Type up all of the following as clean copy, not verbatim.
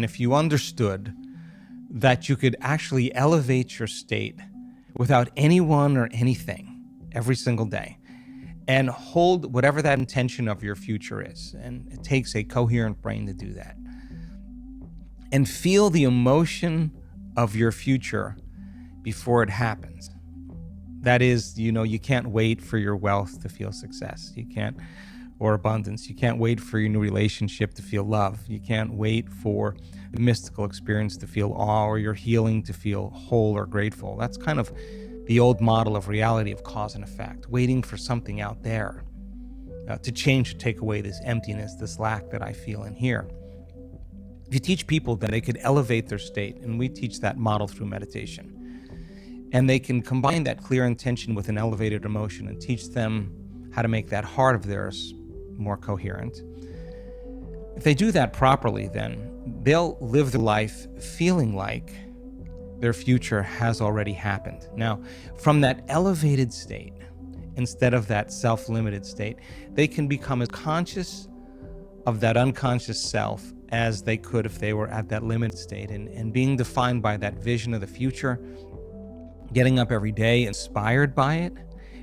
then if you understood that you could actually elevate your state without anyone or anything every single day and hold whatever that intention of your future is. And it takes a coherent brain to do that. And feel the emotion of your future before it happens. That is, you can't wait for your wealth to feel success. Or abundance. You can't wait for your new relationship to feel love. You can't wait for the mystical experience to feel awe, or your healing to feel whole or grateful. That's kind of the old model of reality, of cause and effect, waiting for something out there to change, to take away this emptiness, this lack that I feel in here. If you teach people that they could elevate their state, and we teach that model through meditation, and they can combine that clear intention with an elevated emotion and teach them how to make that heart of theirs more coherent. If they do that properly, then they'll live their life feeling like their future has already happened. Now, from that elevated state, instead of that self-limited state, they can become as conscious of that unconscious self as they could if they were at that limited state, and being defined by that vision of the future, getting up every day inspired by it,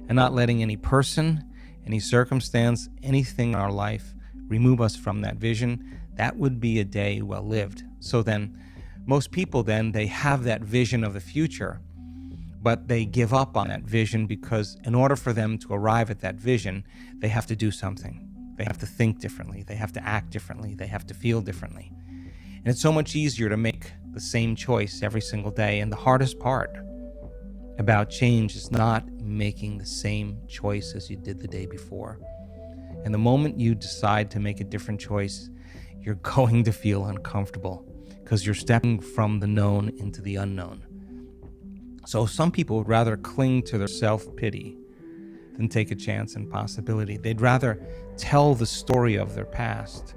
and not letting any person, any circumstance, anything in our life remove us from that vision. That would be a day well lived. So then, most people then, they have that vision of the future, but they give up on that vision because in order for them to arrive at that vision, they have to do something. They have to think differently. They have to act differently. They have to feel differently. And it's so much easier to make the same choice every single day. And the hardest part about change is not making the same choice as you did the day before. And the moment you decide to make a different choice, you're going to feel uncomfortable because you're stepping from the known into the unknown. So some people would rather cling to their self-pity than take a chance and possibility. They'd rather tell the story of their past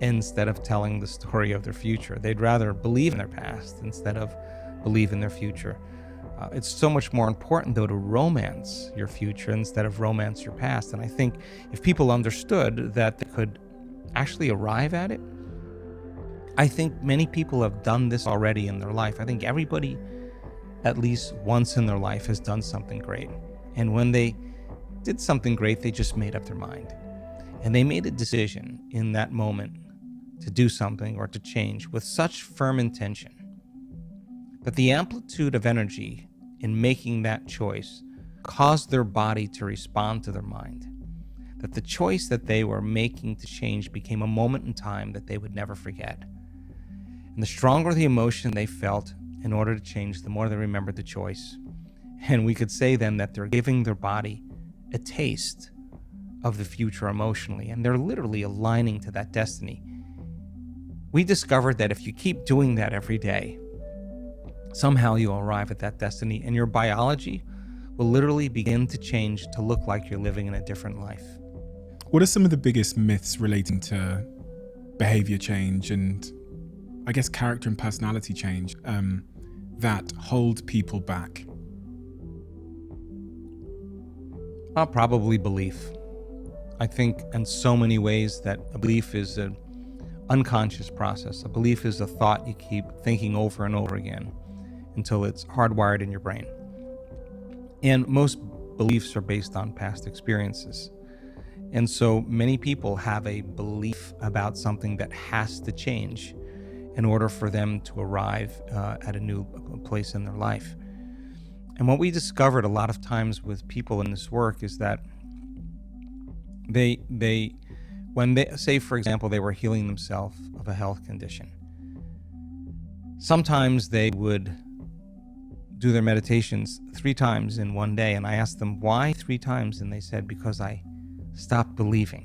instead of telling the story of their future. They'd rather believe in their past instead of believe in their future. It's so much more important, though, to romance your future instead of romance your past. And I think if people understood that they could actually arrive at it, I think many people have done this already in their life. I think everybody, at least once in their life, has done something great. And when they did something great, they just made up their mind. And they made a decision in that moment to do something or to change with such firm intention that the amplitude of energy in making that choice caused their body to respond to their mind. That the choice that they were making to change became a moment in time that they would never forget. And the stronger the emotion they felt in order to change, the more they remembered the choice. And we could say then that they're giving their body a taste of the future emotionally, and they're literally aligning to that destiny. We discovered that if you keep doing that every day, somehow you'll arrive at that destiny, and your biology will literally begin to change to look like you're living in a different life. What are some of the biggest myths relating to behavior change and, I guess, character and personality change that hold people back? Probably belief. I think in so many ways that a belief is an unconscious process. A belief is a thought you keep thinking over and over again until it's hardwired in your brain. And most beliefs are based on past experiences. And so many people have a belief about something that has to change in order for them to arrive at a new place in their life. And what we discovered a lot of times with people in this work is that when they say, for example, they were healing themselves of a health condition, sometimes they would do their meditations 3 times in one day. And I asked them, why 3 times? And they said, because I stopped believing.